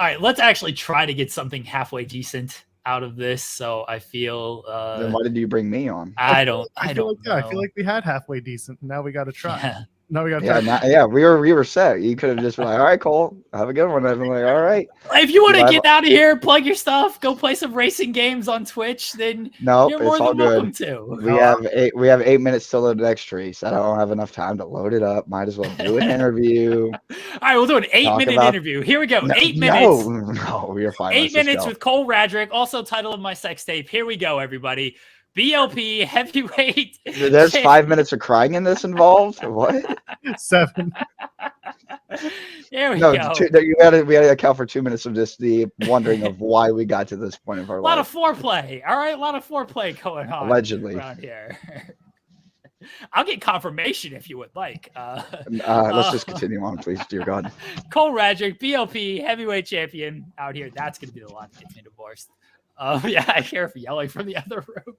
All right, let's actually try to get something halfway decent out of this. So I feel. Then why did you bring me on? I don't know. I feel like we had halfway decent. Now we got to try. Yeah. Now we got to try. Yeah, we were set. You could have just been like, all right, Cole, have a good one. I've been like, all right. If you want to get out of here, plug your stuff, go play some racing games on Twitch, then you're more than welcome to. We have 8 minutes to load the next race. I don't have enough time to load it up. Might as well do an interview. All right, we'll do an 8-minute interview. Here we go. 8 minutes. No, we're fine. 8 minutes with Cole Radrick, also title of my sex tape. Here we go, everybody. BLP Heavyweight. There's 5 minutes of crying in this involved. What? 7. There we go. We got to account for 2 minutes of just the wondering of why we got to this point of our life. A lot of foreplay. All right, a lot of foreplay going on. Allegedly. Around here. I'll get confirmation if you would like. Let's just continue on, please. Dear God. Cole Radrick, BLP Heavyweight Champion out here. That's going to be the line that gets me divorced. Yeah, I hear yelling from the other room.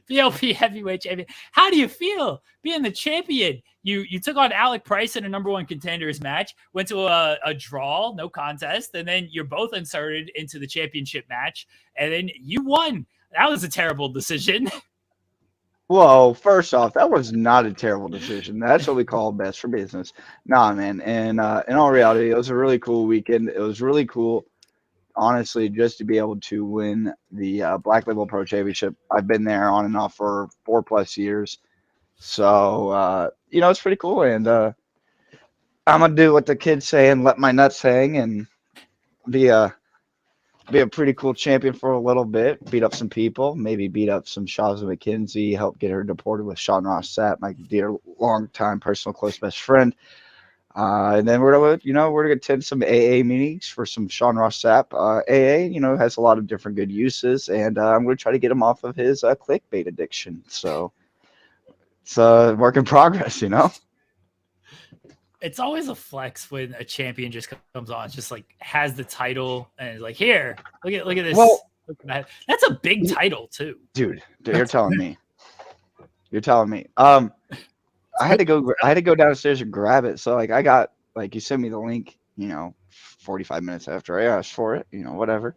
BLP Heavyweight Champion. How do you feel being the champion? You took on Alec Price in a #1 contenders match, went to a draw, no contest, and then you're both inserted into the championship match, and then you won. That was a terrible decision. Whoa, first off, that was not a terrible decision. That's what we call best for business. Nah, man. And in all reality, it was a really cool weekend. It was really cool, honestly, just to be able to win the Black Label Pro Championship. I've been there on and off for 4+ years. So, it's pretty cool. And I'm going to do what the kids say and let my nuts hang and be a pretty cool champion for a little bit, beat up some people, maybe beat up some Shawza McKenzie, help get her deported with Sean Ross Sapp, my dear longtime personal close best friend. And then we're gonna attend some AA meetings for some Sean Ross Sapp. AA, has a lot of different good uses, and I'm gonna try to get him off of his clickbait addiction. So it's a work in progress, It's always a flex when a champion just comes on, just like has the title and is like, here, look at this. Well, look at that. That's a big title too. Dude, you're telling me. You're telling me. I had to go downstairs and grab it. So I got you sent me the link, 45 minutes after I asked for it, whatever.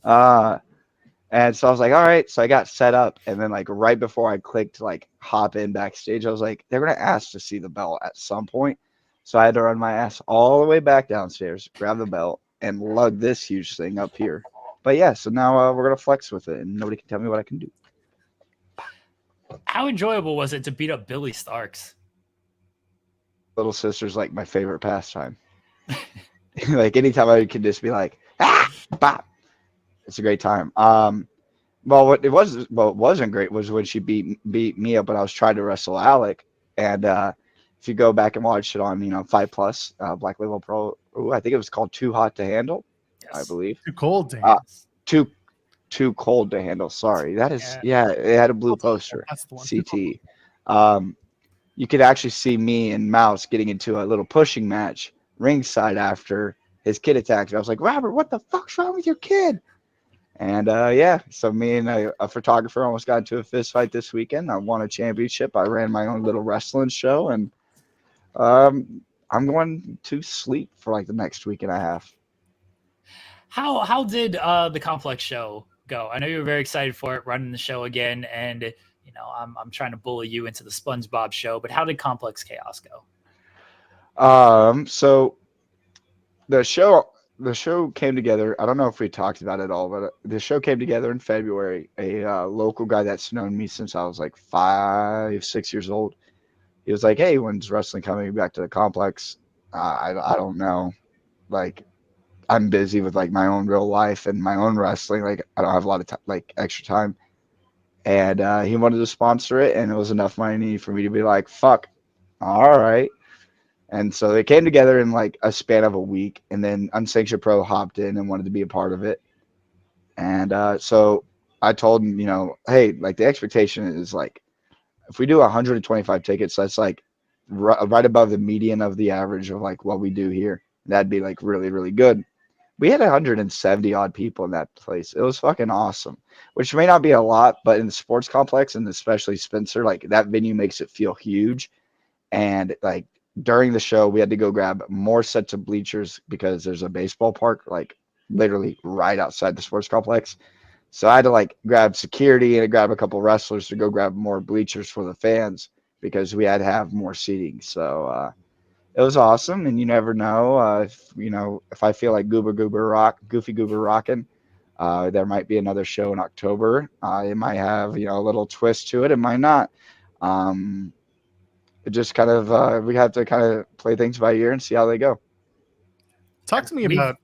And so I was like, all right. So I got set up, and then right before I clicked hop in backstage, I was like, they're gonna ask to see the belt at some point. So I had to run my ass all the way back downstairs, grab the belt, and lug this huge thing up here. But yeah, so now we're going to flex with it, and nobody can tell me what I can do. How enjoyable was it to beat up Billy Starks? Little sister's my favorite pastime. Anytime I can just be bop. It's a great time. What wasn't great was when she beat me up when I was trying to wrestle Alec, and if you go back and watch it on, 5 Plus, Black Label Pro, I think it was called Too Hot to Handle, yes. I believe. Too cold to handle. Too cold to handle. Sorry. That is, it had a blue poster, CT. You could actually see me and Mouse getting into a little pushing match ringside after his kid attacked. I was like, Robert, what the fuck's wrong with your kid? And so me and a photographer almost got into a fist fight this weekend. I won a championship. I ran my own little wrestling show, and I'm going to sleep for the next week and a half. How did the Complex show go? I know you were very excited for it, running the show again, and I'm trying to bully you into the SpongeBob show. But how did Complex Chaos go? So the show came together. I don't know if we talked about it all, but the show came together in February. A local guy that's known me since I was 5-6 years old. He was like, hey, when's wrestling coming back to the Complex? I don't know. I'm busy with my own real life and my own wrestling. I don't have a lot of extra time. And he wanted to sponsor it, and it was enough money for me to be like, fuck, all right. And so they came together in a span of a week, and then Unsanctioned Pro hopped in and wanted to be a part of it. And so I told him, hey, the expectation is if we do 125 tickets, that's right above the median of the average of what we do here. That'd be really, really good. We had 170 odd people in that place. It was fucking awesome, which may not be a lot, but in the sports complex, and especially Spencer, that venue makes it feel huge. And during the show, we had to go grab more sets of bleachers because there's a baseball park literally right outside the sports complex. So I had to like grab security and grab a couple wrestlers to go grab more bleachers for the fans because we had to have more seating. So it was awesome, and you never know. If I feel like Goofy Goober rocking, there might be another show in October. It might have a little twist to it. It might not. It just kind of we have to kind of play things by ear and see how they go. Talk to me about.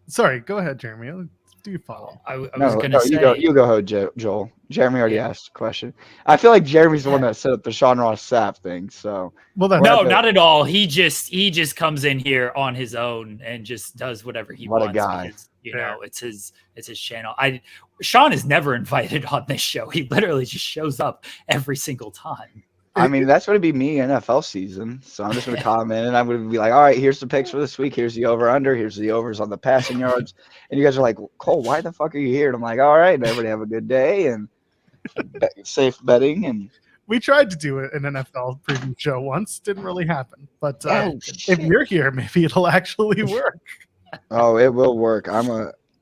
Sorry, go ahead, Jeremy. Do you follow? I was going to say. You go ahead, Joel. Jeremy already asked a question. I feel like Jeremy's the one that set up the Sean Ross Sapp thing. So no, not at all. He just comes in here on his own and just does whatever he wants. What a guy! Because, it's his channel. Sean is never invited on this show. He literally just shows up every single time. I mean, that's going to be me NFL season. So I'm just going to comment and I'm going to be like, all right, here's the picks for this week. Here's the over-under. Here's the overs on the passing yards. And you guys are like, Cole, why the fuck are you here? And I'm like, all right, and everybody have a good day and safe betting. And we tried to do it in an NFL preview show once. Didn't really happen. But if you're here, maybe it'll actually work. Oh, it will work.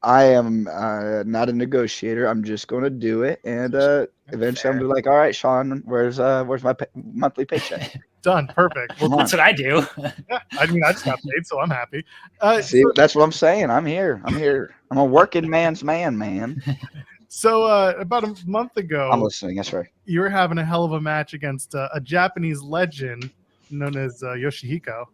I am not a negotiator. I'm just going to do it. And eventually I'm going to be like, all right, Sean, where's my monthly paycheck? Done. Perfect. Well, that's what I do. Yeah, I mean, I just got paid, so I'm happy. See, that's what I'm saying. I'm here. I'm a working man's man. So about a month ago, I'm listening. That's right. You were having a hell of a match against a Japanese legend known as Yoshihiko.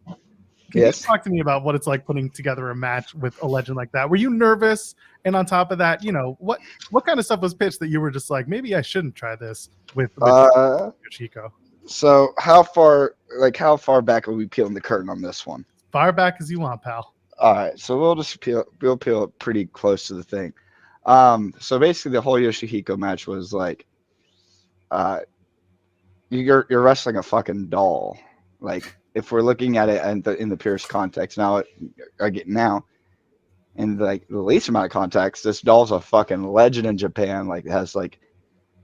Can you talk to me about what it's like putting together a match with a legend like that? Were you nervous? And on top of that, what kind of stuff was pitched that you were just like, maybe I shouldn't try this with Yoshihiko? So how far back are we peeling the curtain on this one? Far back as you want, pal. All right, so we'll peel it pretty close to the thing. So basically the whole Yoshihiko match was like, you're wrestling a fucking doll. Like, if we're looking at it in the purest context, in like the least amount of context, this doll's a fucking legend in Japan. Like, has like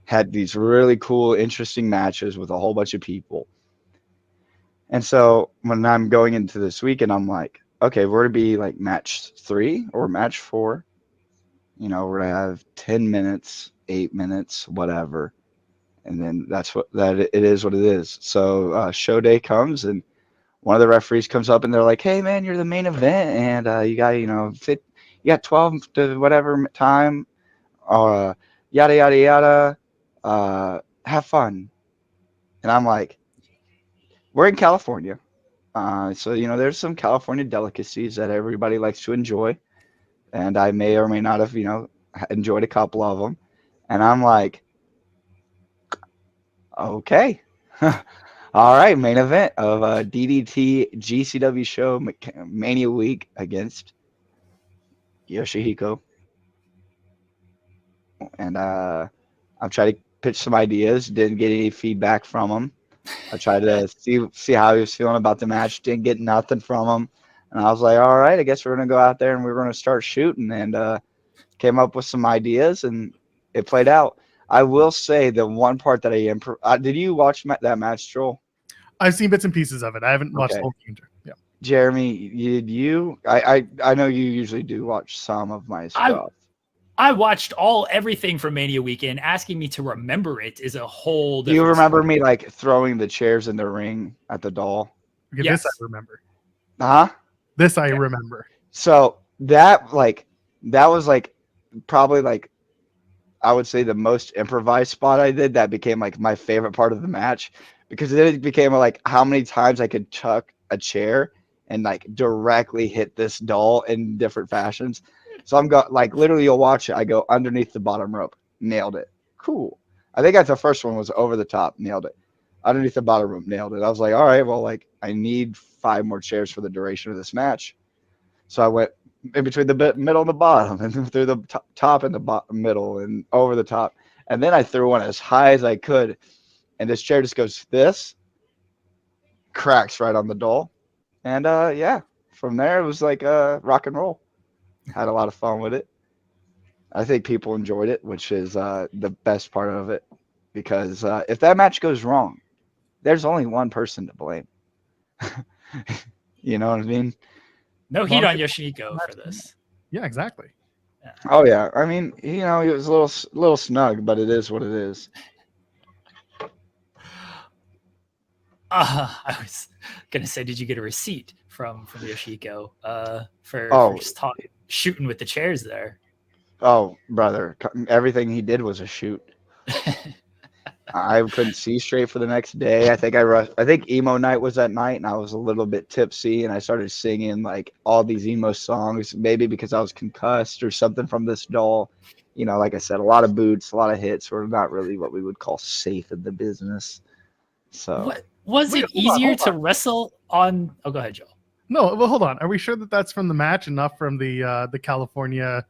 had these really cool, interesting matches with a whole bunch of people. And so when I'm going into this weekend, I'm like, okay, we're gonna be like match 3 or match 4. We're gonna have 10 minutes, 8 minutes, whatever. And then it is what it is. So show day comes and one of the referees comes up and they're like, hey man, you're the main event and you got 12 to whatever time, yada yada yada, have fun. And I'm like, we're in California, so there's some California delicacies that everybody likes to enjoy, and I may or may not have enjoyed a couple of them. And I'm like, okay. All right, main event of DDT GCW show Mania Week against Yoshihiko. And I'm trying to pitch some ideas. Didn't get any feedback from him. I tried to see how he was feeling about the match. Didn't get nothing from him. And I was like, all right, I guess we're going to go out there and we're going to start shooting. And came up with some ideas, and it played out. I will say the one part that did you watch that match, Joel? I've seen bits and pieces of it. I haven't watched the whole game. Yeah. Jeremy, did you? I know you usually do watch some of my stuff. I watched everything from Mania Weekend. Asking me to remember it is a whole different Do you remember story. me like throwing the chairs in the ring at the doll? Okay, yes. This I remember. Huh? This I remember. So that was like probably like I would say the most improvised spot I did. That became like my favorite part of the match because it became like how many times I could chuck a chair and like directly hit this doll in different fashions. So I'm like literally you'll watch it. I go underneath the bottom rope, nailed it. Cool. I think the first one was over the top, nailed it. Underneath the bottom rope, nailed it. I was like, all right, well, like I need 5 more chairs for the duration of this match. So I went in between the middle and the bottom, and through the top and the middle, and over the top. And then I threw one as high as I could, and this chair just goes cracks right on the doll. And from there it was like rock and roll. Had a lot of fun with it. I think people enjoyed it, which is the best part of it, because if that match goes wrong, there's only one person to blame. You know what I mean? No heat on Yoshihiko for this. Yeah, exactly. Oh yeah, I mean, he was a little snug, but it is what it is. I was gonna say, did you get a receipt from Yoshihiko for Oh, just shooting with the chairs there? oh, brother, everything he did was a shoot. I couldn't see straight for the next day. I think emo night was that night, and I was a little bit tipsy, and I started singing like all these emo songs, maybe because I was concussed or something from this doll. Like I said, a lot of boots, a lot of hits were not really what we would call safe in the business. So What was Wait, it hold on, easier hold to on. wrestle on? Oh, go ahead, Joel. No, well, hold on. Are we sure that that's from the match and not from the California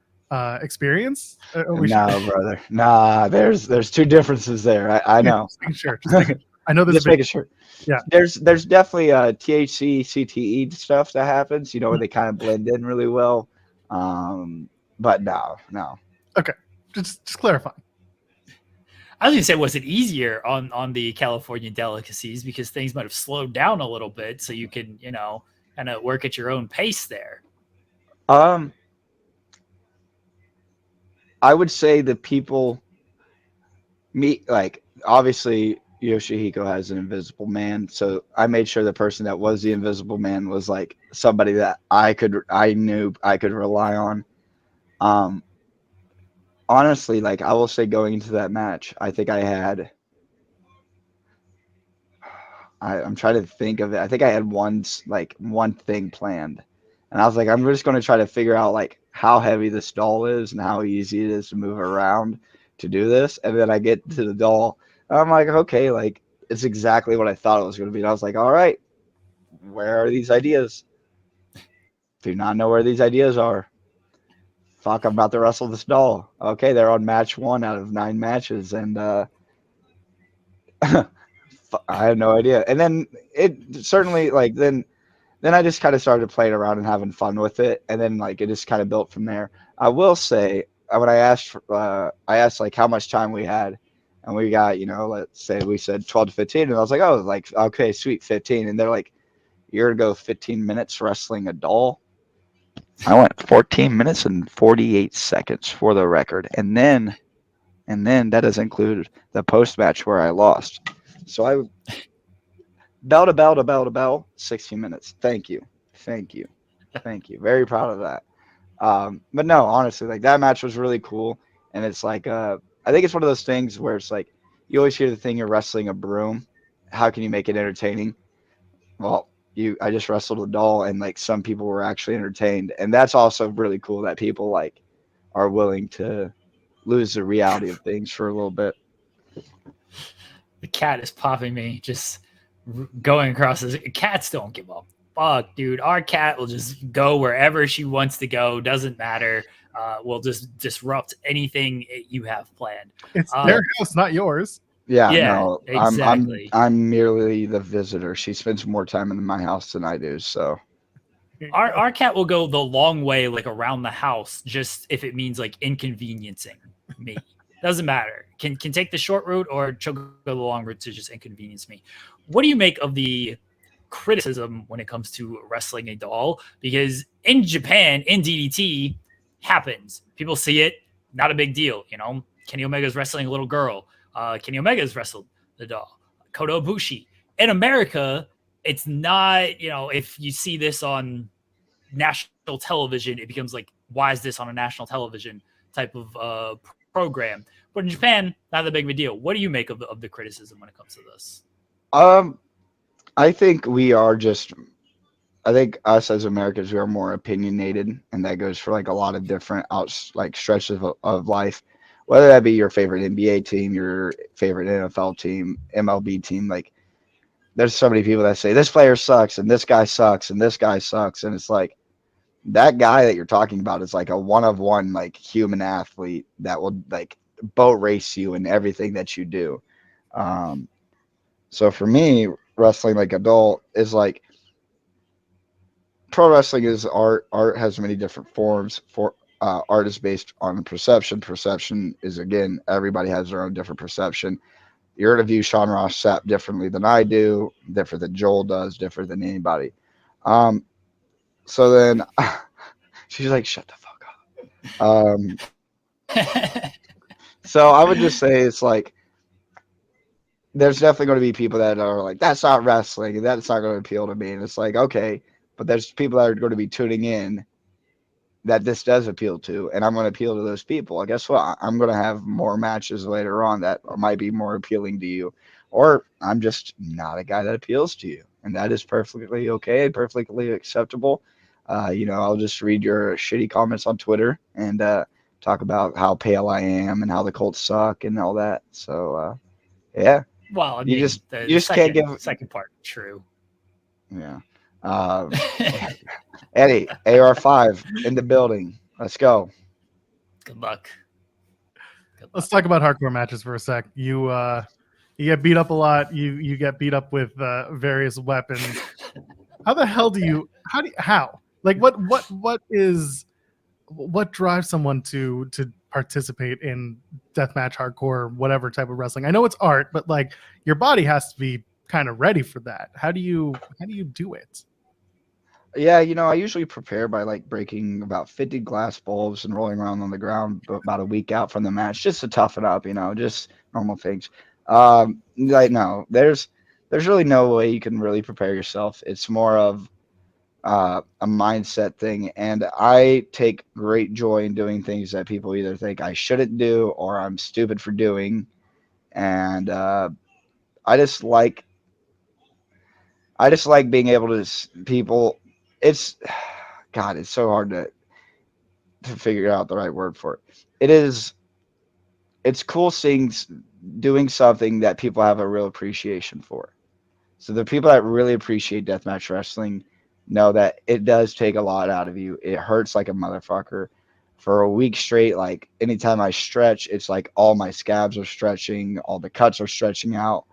experience? Are we sure? no, brother, nah. There's two differences there. I know. Just making sure. Just making sure. I know there's Just a big. making sure. Yeah. There's definitely THC, CTE stuff that happens, where they kind of blend in really well. But no. Okay. Just clarify. I was gonna say, was it easier on the California delicacies because things might have slowed down a little bit, so you can kind of work at your own pace there. I would say the people obviously Yoshihiko has an invisible man, so I made sure the person that was the invisible man was like somebody that I knew I could rely on. Honestly, like I will say going into that match, I think I'm trying to think of it. I think I had one thing planned. And I was like, I'm just going to try to figure out like how heavy this doll is and how easy it is to move around to do this. And then I get to the doll. And I'm like, okay, like it's exactly what I thought it was going to be. And I was like, all right, where are these ideas? Do not know where these ideas are. Fuck, I'm about to wrestle this doll. Okay, they're on match 1 out of 9 matches. And I had no idea. And then it certainly then I just kind of started playing around and having fun with it, and then like it just kind of built from there. I will say when I asked like how much time we had, and we got let's say we said 12 to 15, and I was like, oh, like okay, sweet, 15, and they're like, you're gonna go 15 minutes wrestling a doll. I went 14 minutes and 48 seconds for the record, and then that does include the post match where I lost. So I bell to bell to bell to bell, 16 minutes. Thank you. Very proud of that. But no, honestly, like that match was really cool. And it's like, I think it's one of those things where it's like, you always hear the thing, you're wrestling a broom. How can you make it entertaining? Well, I just wrestled a doll, and like some people were actually entertained. And that's also really cool that people like are willing to lose the reality of things for a little bit. The cat is popping me, just going across this. Cats don't give a fuck, dude. Our cat will just go wherever she wants to go. Doesn't matter. Will just disrupt anything you have planned. It's their house, not yours. Yeah, Yeah, no, exactly. I'm merely the visitor. She spends more time in my house than I do, so. Our cat will go the long way, like around the house, just if it means like inconveniencing me. Doesn't matter. Can take the short route, or she'll go the long route to just inconvenience me. What do you make of the criticism when it comes to wrestling a doll? Because in Japan, in DDT, happens. People see it, not a big deal. Kenny Omega's wrestling a little girl. Kenny Omega's wrestled the doll. Kota Ibushi. In America, it's not, if you see this on national television, it becomes like, why is this on a national television type of program? But in Japan, not that big of a deal. What do you make of the criticism when it comes to this? I think us as Americans, we are more opinionated, and that goes for like a lot of different stretches of life, whether that be your favorite NBA team, your favorite NFL team, MLB team. Like there's so many people that say this player sucks and this guy sucks and this guy sucks. And it's like, that guy that you're talking about is like a one-of-one, like human athlete that will like boat race you in everything that you do. So for me, wrestling like adult is like, pro wrestling is art. Art has many different forms. Art is based on perception. Perception is, again, everybody has their own different perception. You're going to view Sean Ross Sapp differently than I do, different than Joel does, different than anybody. So then she's like, shut the fuck up. Um, so I would just say it's like there's definitely going to be people that are like, that's not wrestling, and that's not going to appeal to me. And it's like, okay, but there's people that are going to be tuning in that this does appeal to, and I'm going to appeal to those people. And guess what? I'm going to have more matches later on that might be more appealing to you, or I'm just not a guy that appeals to you, and that is perfectly okay, perfectly acceptable. I'll just read your shitty comments on Twitter and talk about how pale I am and how the Colts suck and all that. So yeah, Well, I you mean, just the you just can't give. second part true. Yeah. Eddie, AR5 in the building. Let's go. Good luck. Let's talk about hardcore matches for a sec. You get beat up a lot. You get beat up with various weapons. How the hell do you? How? Like what drives someone to participate in deathmatch, hardcore, whatever type of wrestling? I know it's art, but like your body has to be kind of ready for that. How do you do it? Yeah, I usually prepare by like breaking about 50 glass bulbs and rolling around on the ground about a week out from the match just to toughen up, just normal things. Like no, there's really no way you can really prepare yourself. It's more of a mindset thing, and I take great joy in doing things that people either think I shouldn't do or I'm stupid for doing, and I just like being able to people. It's God, it's so hard to figure out the right word for it. It's cool seeing doing something that people have a real appreciation for. So the people that really appreciate deathmatch wrestling know that it does take a lot out of you. It hurts like a motherfucker. For a week straight, like anytime I stretch, it's like all my scabs are stretching, all the cuts are stretching out.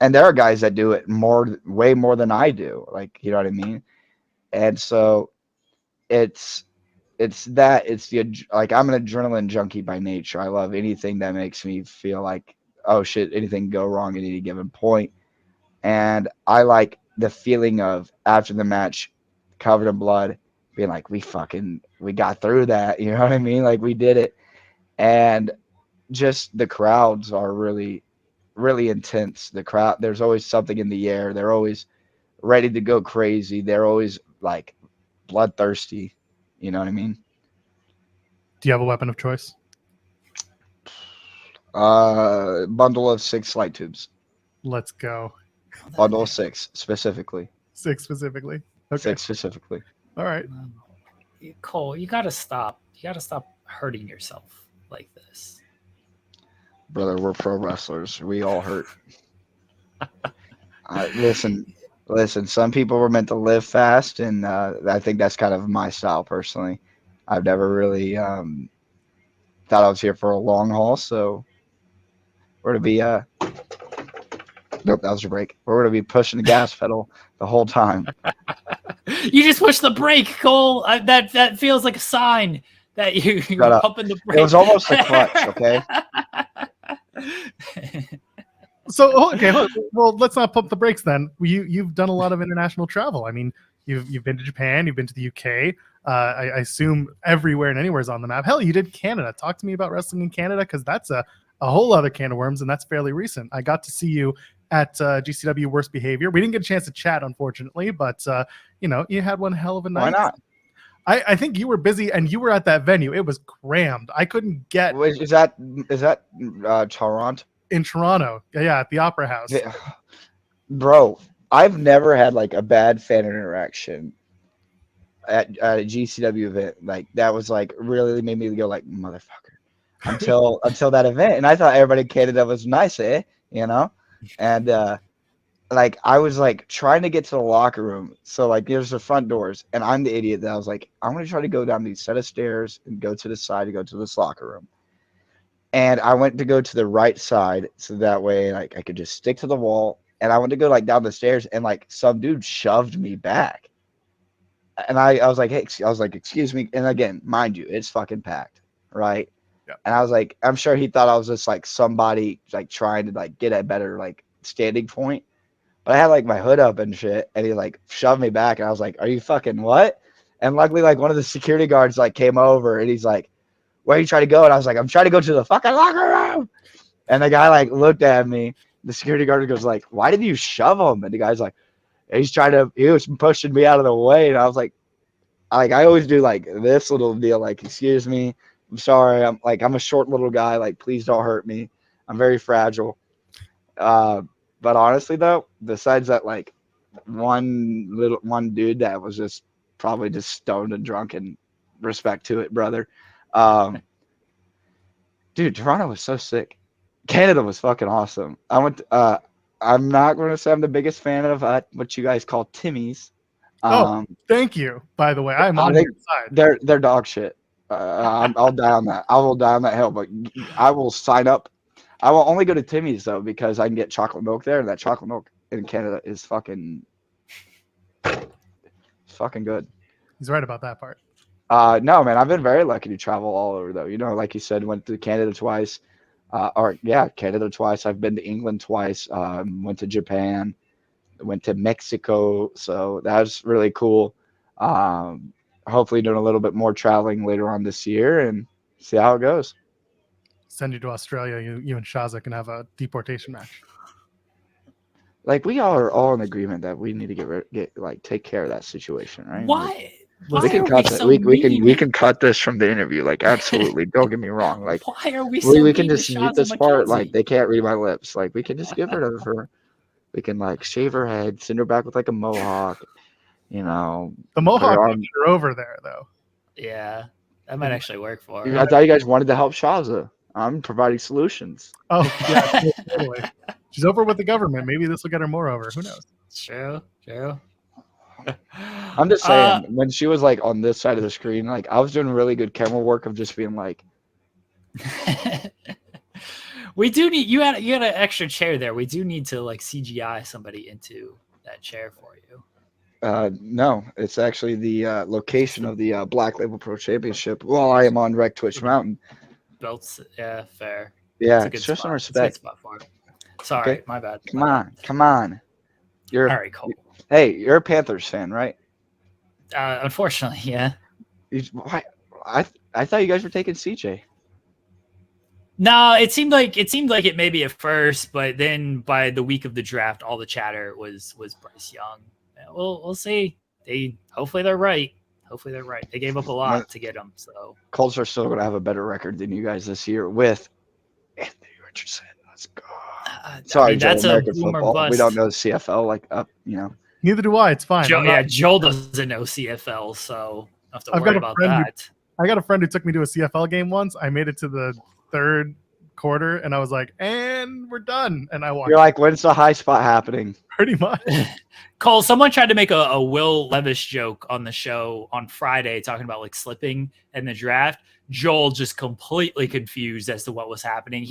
And there are guys that do it way more than I do. Like, you know what I mean? And so it's like I'm an adrenaline junkie by nature. I love anything that makes me feel like, oh shit, anything go wrong at any given point. And I like the feeling of after the match, covered in blood, being like, we got through that. You know what I mean? Like we did it. And just the crowds are really, really intense. The crowd, there's always something in the air. They're always ready to go crazy. They're always like bloodthirsty. You know what I mean? Do you have a weapon of choice? Bundle of 6 light tubes. Let's go. Bundle of 6 specifically. 6 specifically. Okay. 6 specifically. All right. Cole, you gotta stop. You gotta stop hurting yourself like this. Brother, we're pro wrestlers. We all hurt. Listen. Some people were meant to live fast, and I think that's kind of my style personally. I've never really thought I was here for a long haul, so we're gonna be nope, that was your break. We're gonna be pushing the gas pedal the whole time. You just pushed the brake, Cole. That feels like a sign that you're pumping the brake. It was almost a clutch, okay? So okay, well, let's not pump the brakes then. You've done a lot of international travel. I mean, you've been to Japan, you've been to the UK. I assume everywhere and anywhere is on the map. Hell, you did Canada. Talk to me about wrestling in Canada, because that's a whole other can of worms, and that's fairly recent. I got to see you at GCW Worst Behavior. We didn't get a chance to chat, unfortunately, but you had one hell of a night. Why not? I think you were busy, and you were at that venue. It was crammed. I couldn't get. Is that Toronto? In Toronto, yeah, at the Opera House. Yeah. Bro, I've never had like a bad fan interaction at a GCW event. Like that was like really made me go like motherfucker until that event. And I thought everybody in Canada was nice, and like I was like trying to get to the locker room. So like there's the front doors, and I'm the idiot that I was like, I'm gonna try to go down these set of stairs and go to the side to go to this locker room. And I went to go to the right side so that way like I could just stick to the wall. And I went to go like down the stairs, and like some dude shoved me back. And I was like, hey, excuse me. And again, mind you, it's fucking packed, right? Yeah. And I was like, I'm sure he thought I was just like somebody like trying to like get a better like standing point. But I had like my hood up and shit, and he like shoved me back, and I was like, are you fucking what? And luckily, like one of the security guards like came over and he's like, "Where are you trying to go?" And I was like, "I'm trying to go to the fucking locker room." And the guy like looked at me. The security guard goes like, "Why did you shove him?" And the guy's like, he was pushing me out of the way. And I was like I always do like this little deal, like, "Excuse me, I'm sorry. I'm a short little guy. Like, please don't hurt me. I'm very fragile." But honestly though, besides that, like one dude that was just probably just stoned and drunk, and respect to it, brother. Dude, Toronto was so sick. Canada was fucking awesome. I'm not going to say I'm the biggest fan of what you guys call Timmy's. Thank you. By the way, I'm on your side. They're dog shit. I'll die on that. I will die on that hill, but I will sign up. I will only go to Timmy's though because I can get chocolate milk there, and that chocolate milk in Canada is fucking good. He's right about that part. No, man, I've been very lucky to travel all over though. You know, like you said, went to Canada twice. Canada twice. I've been to England twice. Went to Japan. Went to Mexico. So that was really cool. Hopefully doing a little bit more traveling later on this year and see how it goes. Send you to Australia. You and Shaza can have a deportation match. Like, we are all in agreement that we need to take care of that situation, right? Why? We can cut that. We can cut this from the interview. Like, absolutely. Don't get me wrong. Like, why are we so we can mean just to mute Shaza this part. McKenzie? Like, they can't read my lips. Like, we can just get rid of her. We can like shave her head, send her back with like a mohawk. You know, the mohawk are over there though. Yeah, that might actually work for her. I thought you guys wanted to help Shaza. I'm providing solutions. Oh yeah, totally. She's over with the government. Maybe this will get her more over. Who knows? True. I'm just saying, when she was like on this side of the screen, like I was doing really good camera work of just being like. We do need you had an extra chair there. We do need to like CGI somebody into that chair for you. No, it's actually the location of the Black Label Pro Championship while I am on Rec Twitch Mountain. Belts, yeah, fair. Yeah, show some respect. Sorry, okay. My bad. Come on. You're all right, cool. Hey, you're a Panthers fan, right? Unfortunately, yeah. Why? I thought you guys were taking CJ. No, it seemed like it may be at first, but then by the week of the draft, all the chatter was Bryce Young. We'll see. Hopefully they're right. They gave up a lot to get him. So Colts are still going to have a better record than you guys this year with Anthony Richardson. Let's go. Sorry, Joe, that's American football. Bust. We don't know the CFL like up. You know. Neither do I. It's fine. Joel doesn't know CFL, so I have to worry about that. I got a friend who took me to a CFL game once. I made it to the third quarter, and I was like, "And we're done." And I walked. You're like, "When's the high spot happening?" Pretty much. Cole, someone tried to make a Will Levis joke on the show on Friday, talking about like slipping in the draft. Joel just completely confused as to what was happening.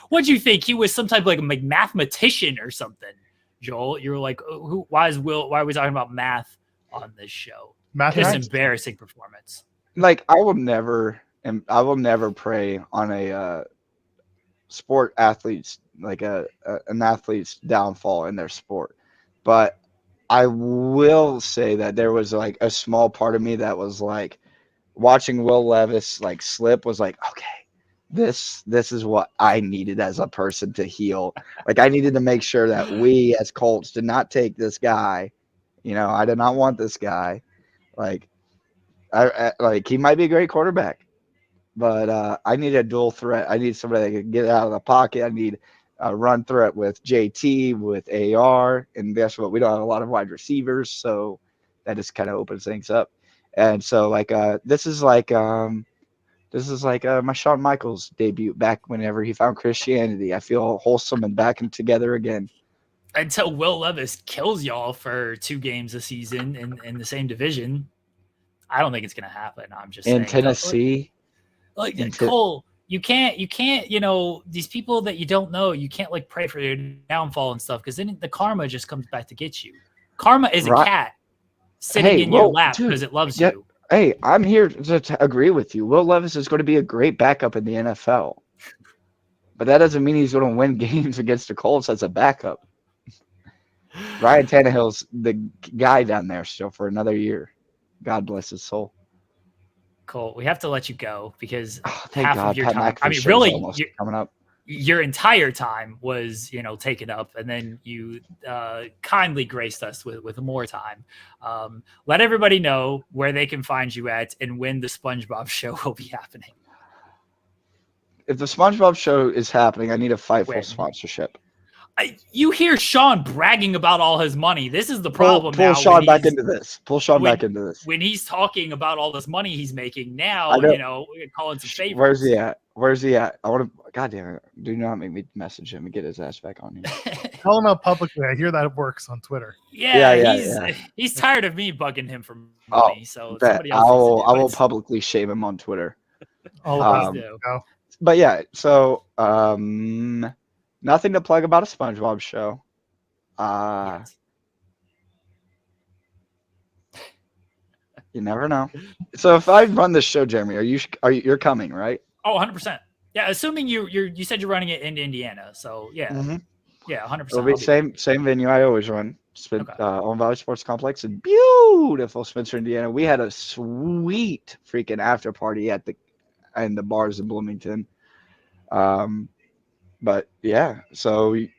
What'd you think? He was some type of like mathematician or something. Joel, you were like, why are we talking about math on this show? Just embarrassing performance. Like, I will never prey on a sport athlete's like an athlete's downfall in their sport, but I will say that there was like a small part of me that was like watching Will Levis like slip was like, okay, this is what I needed as a person to heal. Like, I needed to make sure that we as Colts did not take this guy. You know, I did not want this guy. Like, I like, he might be a great quarterback, but I need a dual threat. I need somebody that can get out of the pocket. I need a run threat with JT, with AR, and guess what? We don't have a lot of wide receivers, so that just kind of opens things up. And so, like, this is like my Shawn Michaels debut back whenever he found Christianity. I feel wholesome and back and together again. Until Will Levis kills y'all for 2 games a season in the same division, I don't think it's gonna happen. I'm just saying. In Tennessee, Cole, you can't, you know, these people that you don't know, you can't like pray for their downfall and stuff, because then the karma just comes back to get you. Karma is a cat sitting in your lap because it loves you. Hey, I'm here to agree with you. Will Levis is going to be a great backup in the NFL, but that doesn't mean he's going to win games against the Colts as a backup. Ryan Tannehill's the guy down there still for another year. God bless his soul. Cole, we have to let you go because Thank half God, of your Pat time, McAfee I mean, show's really, almost coming up. your entire time was, taken up, and then you kindly graced us with more time. Let everybody know where they can find you at and when the SpongeBob show will be happening. If the SpongeBob show is happening, I need a Fightful When? sponsorship. You hear Sean bragging about all his money. This is the problem Pull now. Sean back into this. Pull Sean back into this. When he's talking about all this money he's making now, I know. we're calling some favors. Where's he at? Where's he at? I want to. God damn it! Do not make me message him and get his ass back on here. Call him out publicly. I hear that works on Twitter. He's tired of me bugging him for money. So somebody else I will publicly shame him on Twitter. All about But yeah, so nothing to plug about a SpongeBob show. You never know. So if I run this show, Jeremy, you're coming, right? Oh, 100%. Yeah, assuming you said you're running it in Indiana. So yeah. Mm-hmm. Yeah, 100%. It'll be same venue I always run. Owen Valley Sports Complex in beautiful Spencer, Indiana. We had a sweet freaking after party at the bars in Bloomington. But yeah, so you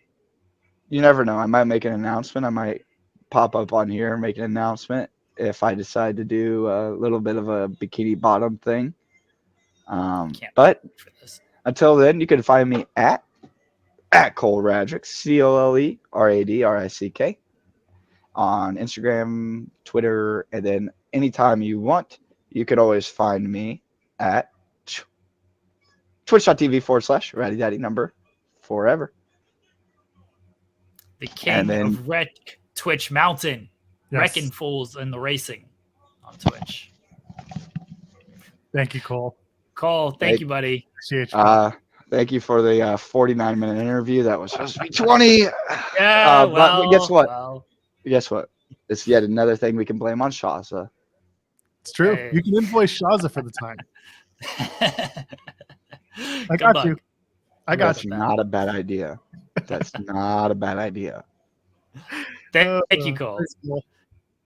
never know. I might make an announcement. I might pop up on here and make an announcement if I decide to do a little bit of a bikini bottom thing. But until then, you can find me at Cole Radrick, COLERADRICK, on Instagram, Twitter, and then anytime you want, you could always find me at twitch.tv/Ratty Daddy number forever. The king of Twitch Mountain, wrecking fools in the racing on Twitch. Thank you, Cole. Cole, thank you, buddy. Appreciate you. Thank you for the 49-minute interview. That was supposed to be 20. Yeah, but guess what? Well. Guess what? It's yet another thing we can blame on Shaza. It's true. Hey. You can invoice Shaza for the time. I got you. That's not a bad idea. That's not a bad idea. Thank you, Cole.